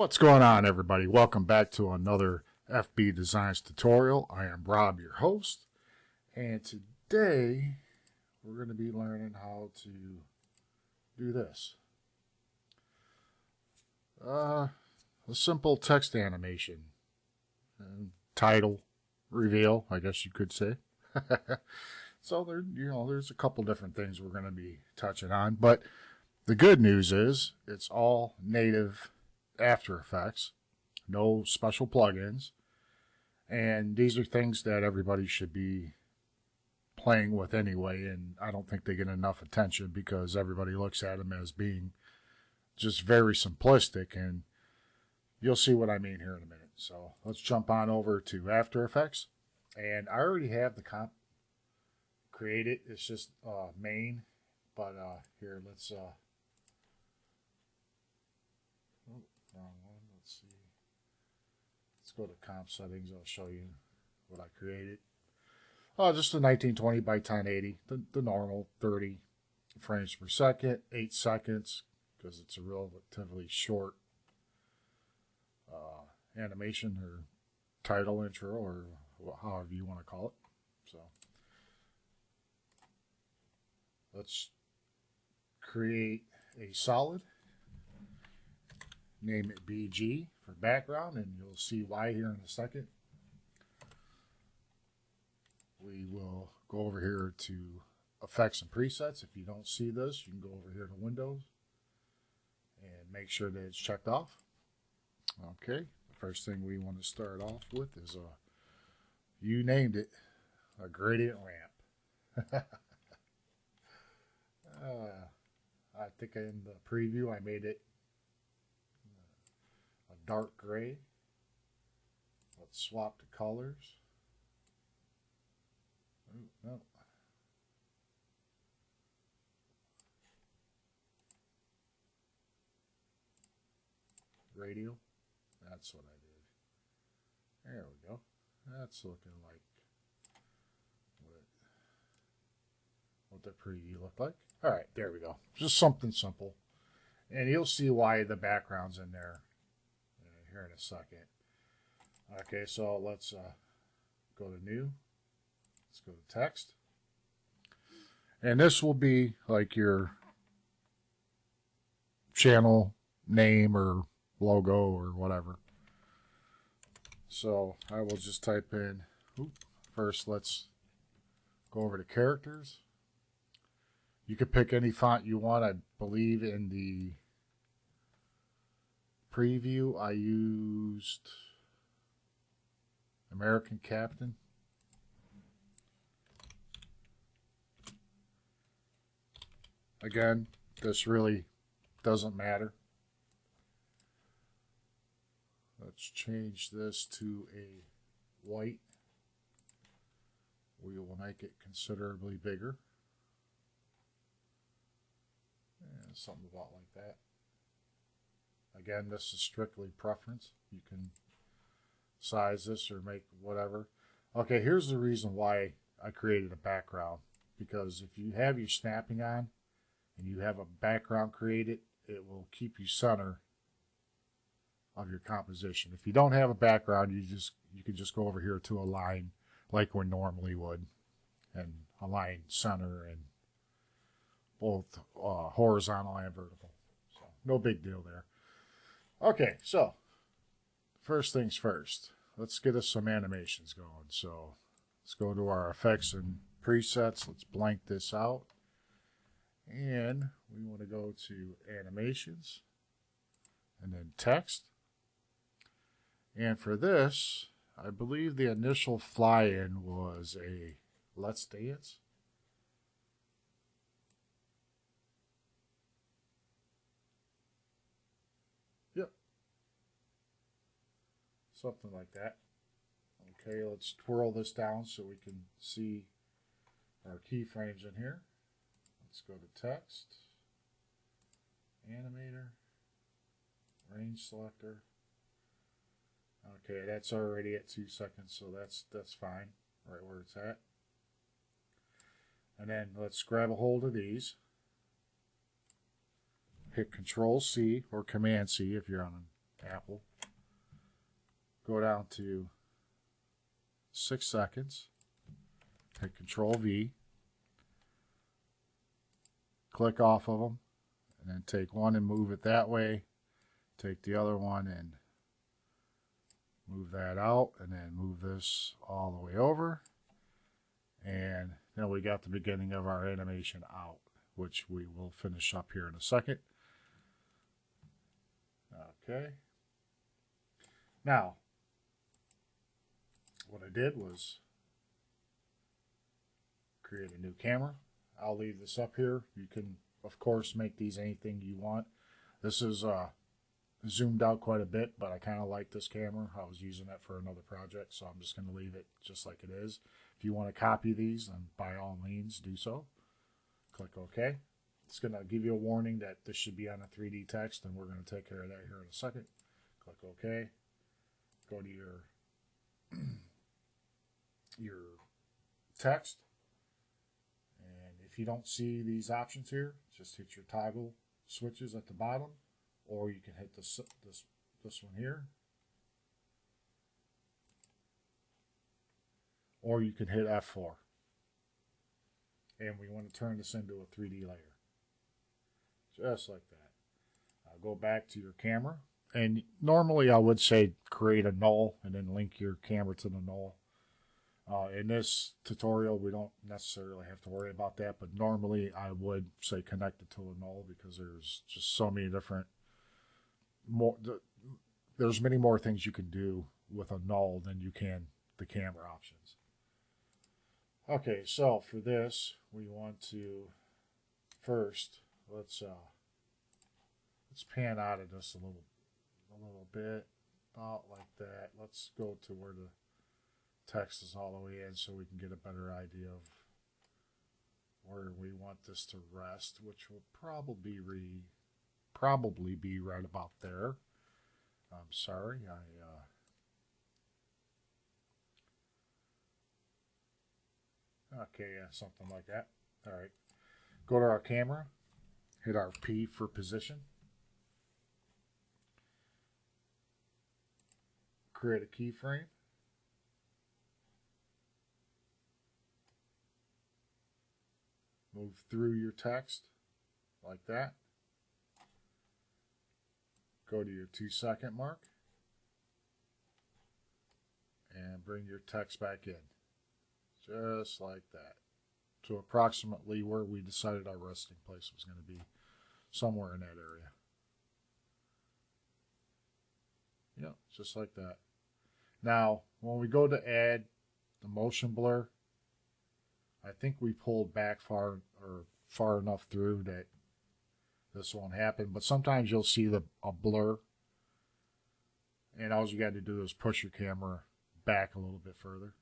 What's going on, everybody? Welcome back to another FB Designs tutorial. I am Rob, your host, and today we're going to be learning how to do this. A simple text animation, title, reveal, I guess you could say. So there's a couple different things we're going to be touching on, but the good news is it's all native After Effects, no special plugins, and these are things that everybody should be playing with anyway, and I don't think they get enough attention because everybody looks at them as being just very simplistic, and you'll see what I mean here in a minute. So let's jump on over to After Effects, and I already have the comp created. It's just main, but here let's wrong one. Let's see. Let's go to comp settings. I'll show you what I created. Just a 1920 by 1080, the normal 30 frames per second, 8 seconds, because it's a relatively short animation or title intro, or however you want to call it. So let's create a solid. Name it BG for background, and you'll see why here in a second. We will go over here to Effects and Presets. If you don't see this, you can go over here to Windows and make sure that it's checked off. Okay, the first thing we want to start off with is you named it, a gradient ramp. I think in the preview I made it a dark gray. Let's swap the colors. Ooh, no. Radial. That's what I did. There we go. That's looking like what the preview looked like. All right, there we go. Just something simple. And you'll see why the background's in there here in a second. Okay, so let's go to New. Let's go to Text. And this will be like your channel name or logo or whatever. So I will just type in, first let's go over to characters. You could pick any font you want. I believe in the preview I used American Captain. Again, this really doesn't matter. Let's change this to a white. We will make it considerably bigger. And something about like that. Again, this is strictly preference. You can size this or make whatever. Okay, here's the reason why I created a background. Because if you have your snapping on and you have a background created, it will keep you center of your composition. If you don't have a background, you can just go over here to align like we normally would, and align center and both horizontal and vertical. So no big deal there. Okay, so first things first, let's get us some animations going. So let's go to our effects and presets. Let's blank this out. And we want to go to animations and then text. And for this, I believe the initial fly-in was a Let's Dance. Yep. Something like that. Okay, let's twirl this down so we can see our keyframes in here. Let's go to text, animator, range selector. Okay, that's already at 2 seconds, so that's fine, right where it's at. And then let's grab a hold of these. hit Control C or Command C if you're on an Apple. Go down to 6 seconds. Hit Control V. Click off of them. And then take one and move it that way. Take the other one and move that out. And then move this all the way over. And then we got the beginning of our animation out, which we will finish up here in a second. Okay. Now, what I did was create a new camera. I'll leave this up here. You can, of course, make these anything you want. This is zoomed out quite a bit, but I kind of like this camera. I was using it for another project, so I'm just going to leave it just like it is. If you want to copy these, then by all means do so. Click OK. It's going to give you a warning that this should be on a 3D text, and we're going to take care of that here in a second. Click OK. Go to your text. And if you don't see these options here, just hit your toggle switches at the bottom, or you can hit this one here, or you can hit F4. And we want to turn this into a 3D layer. Just like that. Go back to your camera. And normally I would say create a null and then link your camera to the null. In this tutorial, we don't necessarily have to worry about that, but normally I would say connect it to a null because there's just so many different there's many more things you can do with a null than you can the camera options. Okay, so for this, we want to first let's pan out of this a little bit, about like that. Let's go to where the text is all the way in so we can get a better idea of where we want this to rest, which will probably be right about there. I'm sorry, okay, yeah, something like that. All right, go to our camera, hit our P for position, create a keyframe, move through your text like that. Go to your 2-second mark and bring your text back in. Just like that. To approximately where we decided our resting place was going to be. Somewhere in that area. Yeah, just like that. Now, when we go to add the motion blur, I think we pulled back far enough through that this won't happen, but sometimes you'll see a blur, and all you got to do is push your camera back a little bit further.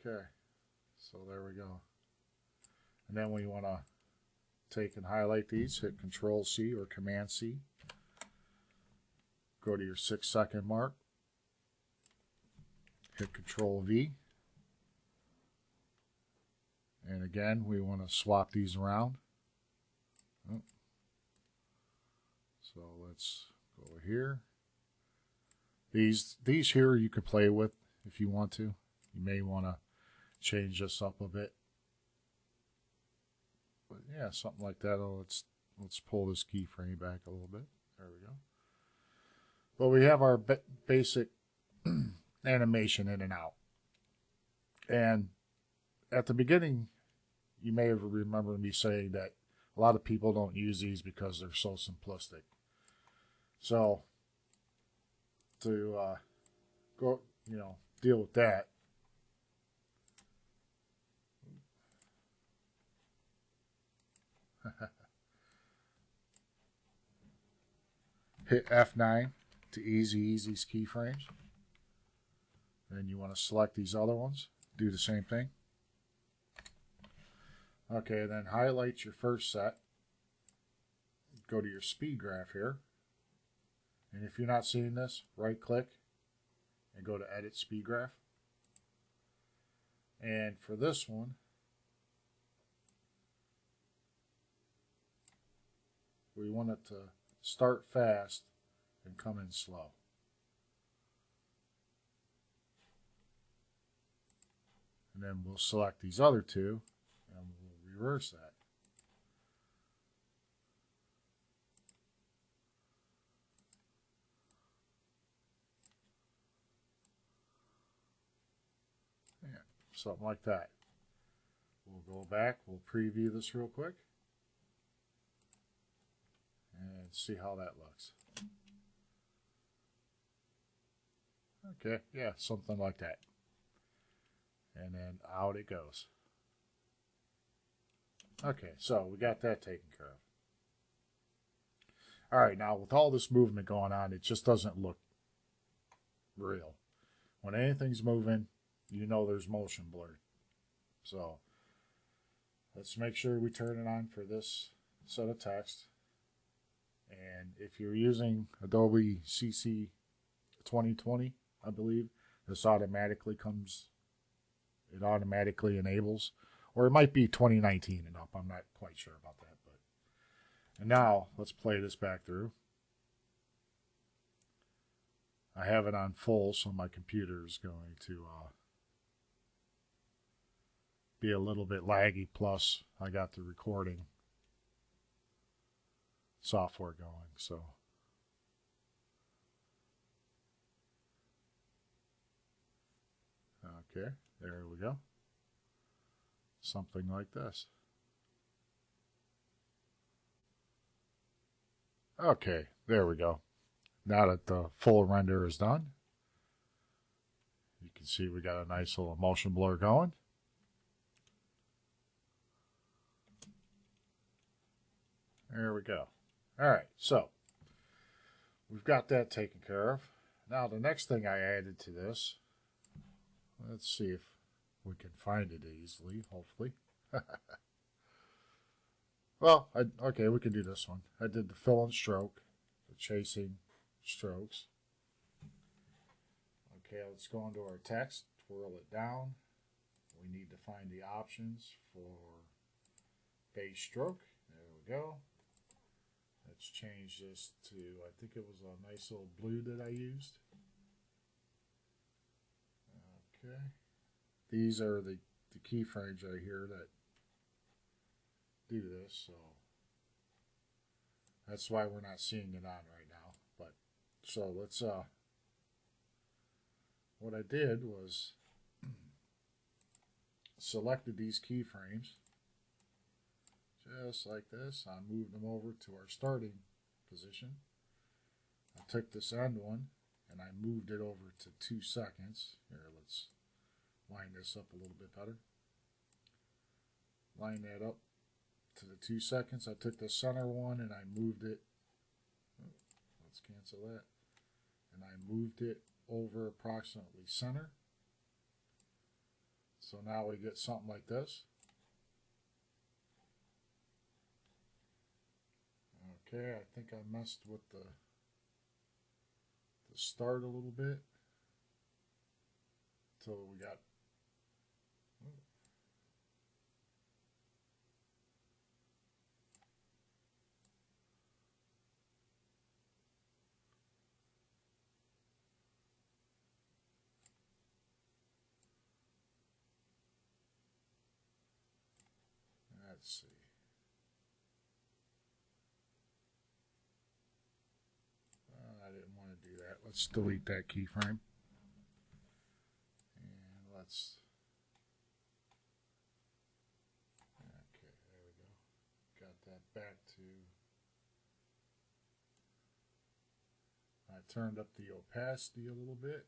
Okay, so there we go. And then we want to take and highlight these, hit Control C or Command C. Go to your 6-second mark, hit Control V. And again, we want to swap these around. So let's go over here. These here you could play with if you want to. You may want to change this up a bit. But yeah, something like that. Oh, let's pull this keyframe back a little bit. There we go. But we have our basic animation in and out. And at the beginning, you may have remembered me saying that a lot of people don't use these because they're so simplistic. So to go, deal with that, hit F9 to ease these keyframes. Then you want to select these other ones. Do the same thing. Okay, then highlight your first set. Go to your speed graph here. And if you're not seeing this, right click and go to Edit Speed Graph. And for this one, we want it to start fast and come in slow. And then we'll select these other two and we'll reverse that. Yeah, something like that. We'll go back, we'll preview this real quick and see how that looks. Okay, yeah, something like that. And then out it goes. Okay, so we got that taken care of. All right, now with all this movement going on, it just doesn't look real. When anything's moving, you know there's motion blur. So let's make sure we turn it on for this set of text. And if you're using Adobe CC 2020, I believe, this automatically it automatically enables. Or it might be 2019 and up. I'm not quite sure about that. And now, let's play this back through. I have it on full, so my computer is going to be a little bit laggy. Plus, I got the recording software going, so. Okay, there we go. Something like this. Okay, there we go. Now that the full render is done, you can see we got a nice little motion blur going. There we go. All right, so we've got that taken care of. Now the next thing I added to this, let's see if we can find it easily, hopefully. Well, okay, we can do this one. I did the fill and stroke, the chasing strokes. Okay, let's go into our text, twirl it down. We need to find the options for base stroke. There we go. Let's change this to, I think it was a nice little blue that I used. Okay. These are the keyframes right here that do this, so that's why we're not seeing it on right now. But so let's what I did was selected these keyframes just like this. I moved them over to our starting position. I took this end one and I moved it over to 2 seconds. Here, let's line this up a little bit better. Line that up to the 2 seconds. I took the center one and I moved it. Let's cancel that. And I moved it over approximately center. So now we get something like this. Okay, I think I messed with the start a little bit. So we got let's see. I didn't want to do that. Let's delete that keyframe. And let's... Okay, there we go. Got that back to... I turned up the opacity a little bit.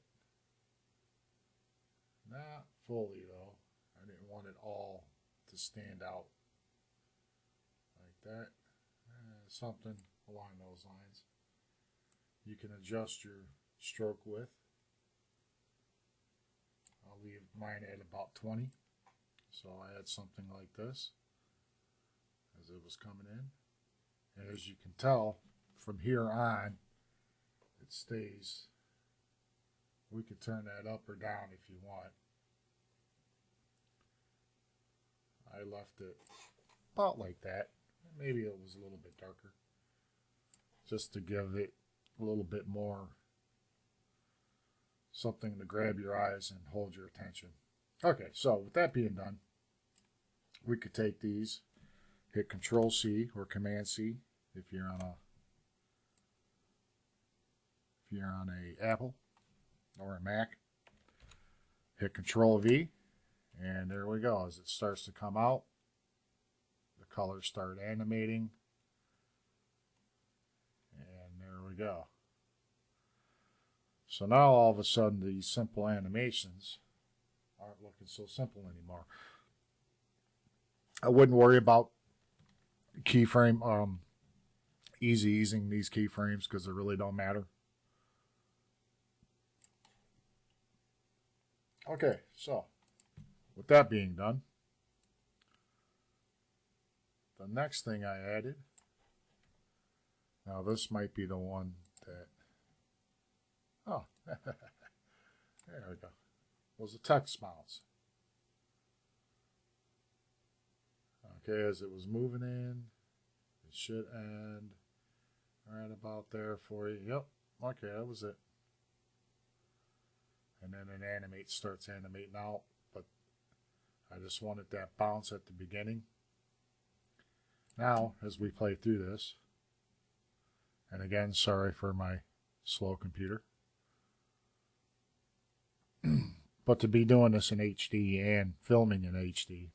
Not fully, though. I didn't want it all to stand out like that. Something along those lines. You can adjust your stroke width. I'll leave mine at about 20. So I had something like this as it was coming in. And as you can tell, from here on, it stays. We could turn that up or down if you want. I left it about like that. Maybe it was a little bit darker. just to give it a little bit more something to grab your eyes and hold your attention. Okay, so with that being done, we could take these, hit Control C or Command C if you're on a Apple or a Mac. Hit Control V, and there we go. As it starts to come out, the colors start animating, and there we go. So now all of a sudden these simple animations aren't looking so simple anymore. I wouldn't worry about keyframe, easing these keyframes because they really don't matter. Okay, so with that being done, the next thing I added, now this might be the one that, oh, there we go, was the text mounts. Okay, as it was moving in, it should end right about there for you. Yep, okay, that was it. And then it starts animating out, but I just wanted that bounce at the beginning. Now, as we play through this, and again, sorry for my slow computer, but to be doing this in HD and filming in HD,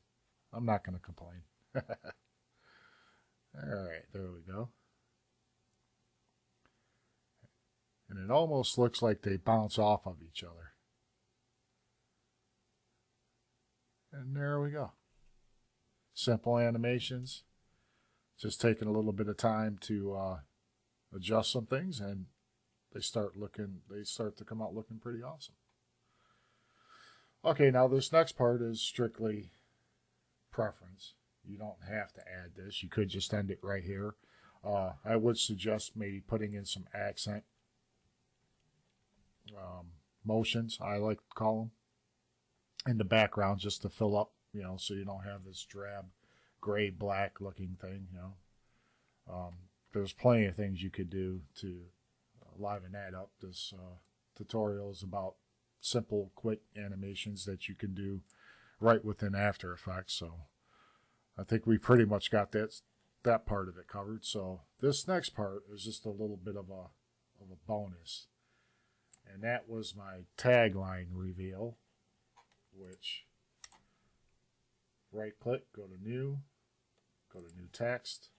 I'm not going to complain. Alright, there we go. And it almost looks like they bounce off of each other. And there we go. Simple animations. Just taking a little bit of time to adjust some things, and they start to come out looking pretty awesome. Okay, now this next part is strictly preference. You don't have to add this. You could just end it right here. I would suggest maybe putting in some accent motions, I like to call them, in the background just to fill up, so you don't have this drab, gray, black looking thing, There's plenty of things you could do to liven that up. This tutorial is about simple, quick animations that you can do right within After Effects. So I think we pretty much got that part of it covered. So this next part is just a little bit of a bonus. And that was my tagline reveal, which right click, go to new text.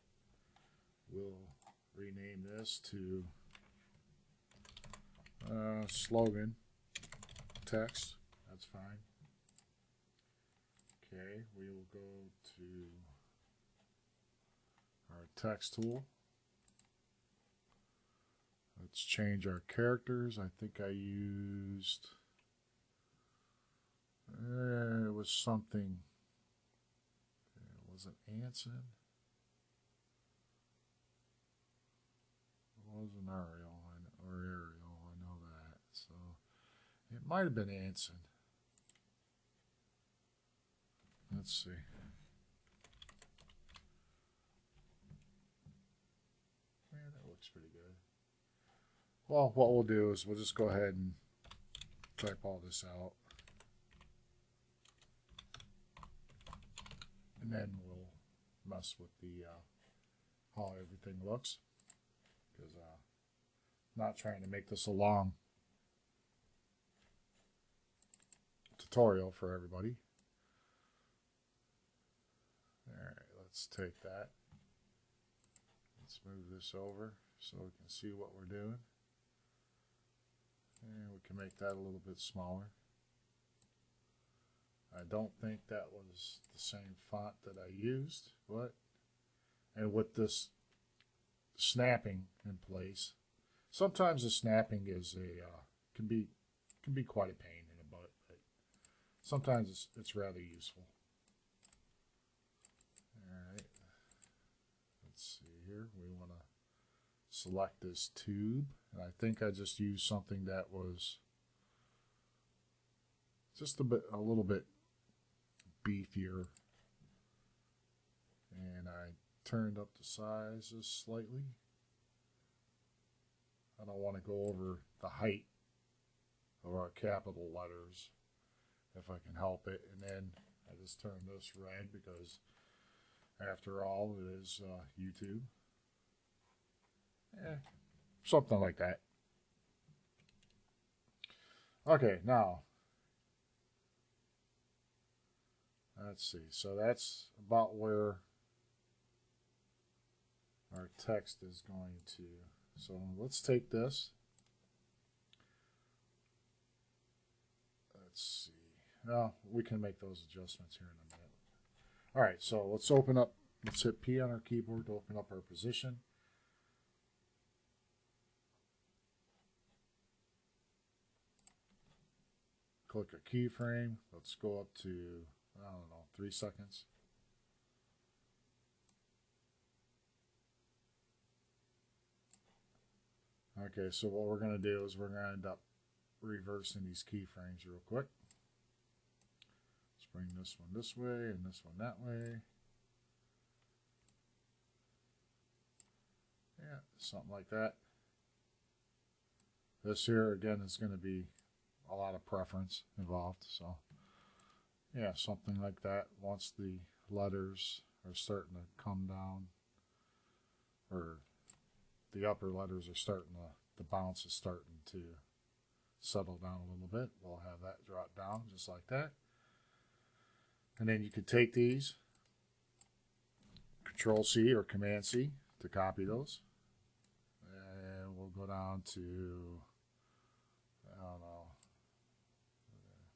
We'll rename this to slogan text. That's fine. Okay, we will go to our text tool. Let's change our characters. I think I used, it was something, it wasn't Anson. It wasn't Ariel, or Ariel, I know that. So it might have been Anson. Let's see. Yeah, that looks pretty good. Well, what we'll do is we'll just go ahead and type all this out. And then we'll mess with the how everything looks. Because I'm not trying to make this a long tutorial for everybody. Alright, let's take that. Let's move this over so we can see what we're doing. And we can make that a little bit smaller. I don't think that was the same font that I used, but, and with this snapping in place, sometimes the snapping is can be quite a pain in the butt, but sometimes it's rather useful. Alright, let's see here. We want to select this tube, and I think I just used something that was just a little bit beefier, and I turned up the sizes slightly. I don't want to go over the height of our capital letters if I can help it. And then I just turn this red because after all it is YouTube. Something like that. Okay, now let's see. So that's about where our text is going to. So let's take this. Let's see. Well, we can make those adjustments here in a minute. All right, so let's open up. Let's hit P on our keyboard to open up our position. Click a keyframe. Let's go up to, I don't know, 3 seconds. Okay, so what we're going to do is we're going to end up reversing these keyframes real quick. Let's bring this one this way and this one that way. Yeah, something like that. This here, again, is going to be a lot of preference involved. So, yeah, something like that. Once the letters are starting to come down, or the upper letters are starting to, the bounce is starting to settle down a little bit, we'll have that drop down just like that. And then you could take these, Control C or Command C to copy those. And we'll go down to, I don't know,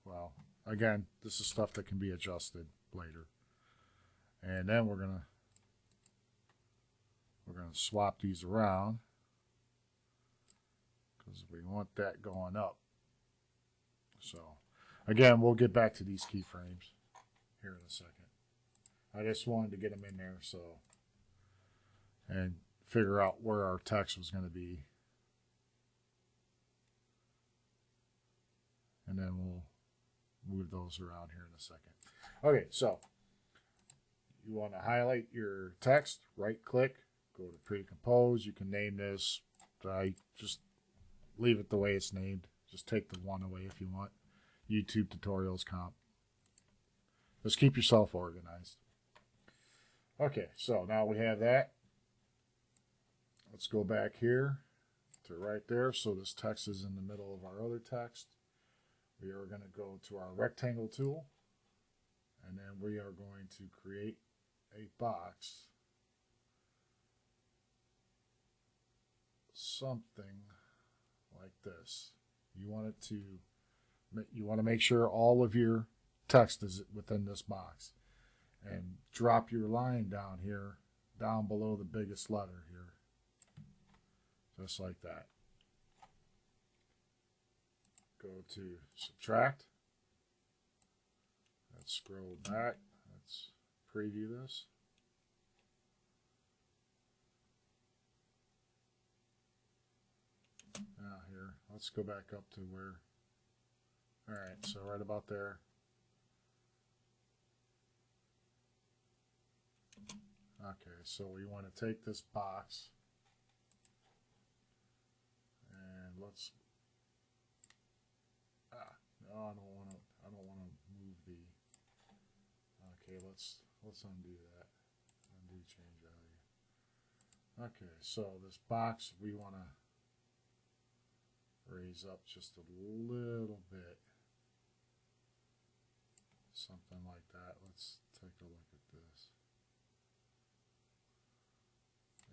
well, again, this is stuff that can be adjusted later. And then we're gonna swap these around because we want that going up. So again, we'll get back to these keyframes here in a second. I just wanted to get them in there so and figure out where our text was going to be, and then we'll move those around here in a second. Okay, so you want to highlight your text, right click, go to pre-compose. You can name this, I just leave it the way it's named. Just take the one away if you want. YouTube tutorials comp. Just keep yourself organized. Okay, so now we have that. Let's go back here to right there. So this text is in the middle of our other text. We are going to go to our rectangle tool, and then we are going to create a box, something like this. You want to make sure all of your text is within this box, and drop your line down here, down below the biggest letter here, just like that. Go to subtract. Let's scroll back. Let's preview this. Now here, let's go back up to where, all right, so right about there. Okay, so we want to take this box and let's, no, I don't want to move the, okay, let's undo that, undo change value. Okay, so this box we want to raise up just a little bit, something like that. Let's take a look at this.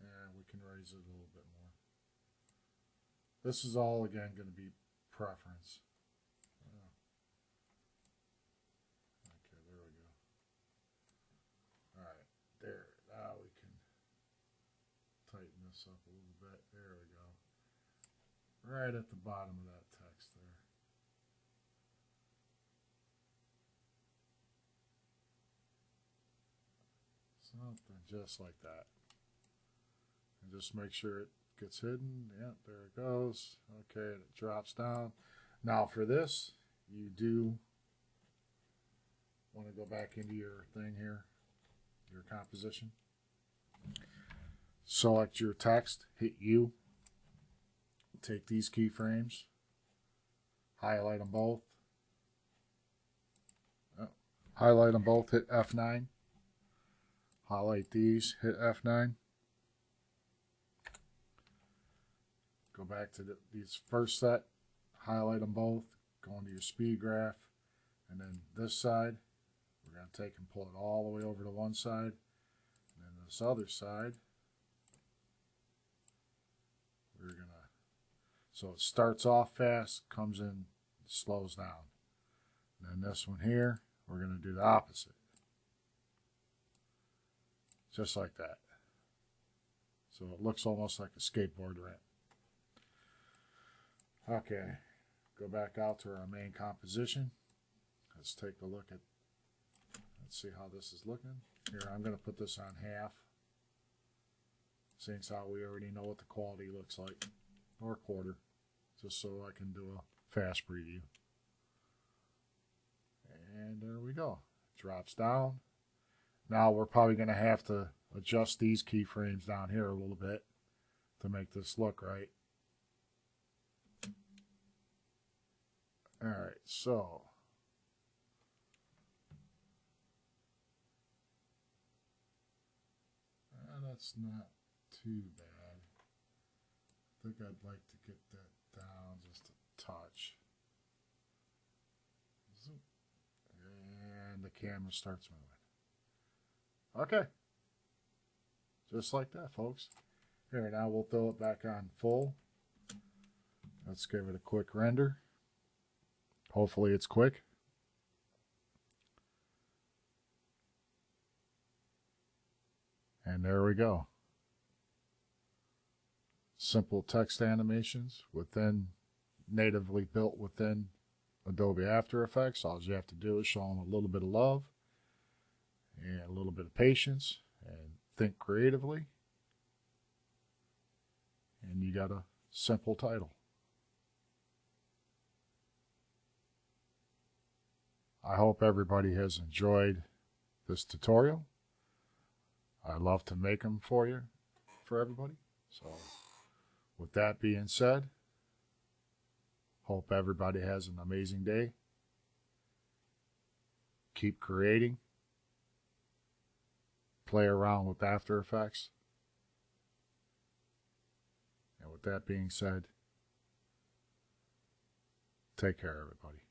And we can raise it a little bit more. This is all again going to be preference. Okay, there we go. Alright, there. Now we can tighten this up a little bit. There we go. Right at the bottom of that text there. Something just like that. And just make sure it gets hidden. Yeah, there it goes. Okay, and it drops down. Now for this, you do want to go back into your thing here, your composition. Select your text, hit U. take these keyframes, highlight them both. Highlight them both, hit F9. Highlight these, hit F9. Go back to these first set, highlight them both, go into your speed graph, and then this side, we're going to take and pull it all the way over to one side, and then this other side, we're going to, so it starts off fast, comes in, slows down. And then this one here, we're going to do the opposite. Just like that. So it looks almost like a skateboard ramp. Okay, go back out to our main composition. Let's take a look at, let's see how this is looking. Here, I'm going to put this on half. Since how we already know what the quality looks like. Or quarter. Just so I can do a fast preview. And there we go. Drops down. Now we're probably going to have to adjust these keyframes down here a little bit to make this look right. Alright, so that's not too bad. I think I'd like to get that down just a touch. And the camera starts moving. Okay. Just like that, folks. Here, now we'll throw it back on full. Let's give it a quick render. Hopefully it's quick. And there we go. Simple text animations natively built within Adobe After Effects. All you have to do is show them a little bit of love and a little bit of patience and think creatively. And you got a simple title. I hope everybody has enjoyed this tutorial. I love to make them for you, for everybody. So with that being said, hope everybody has an amazing day. Keep creating. Play around with After Effects. And with that being said, take care, everybody.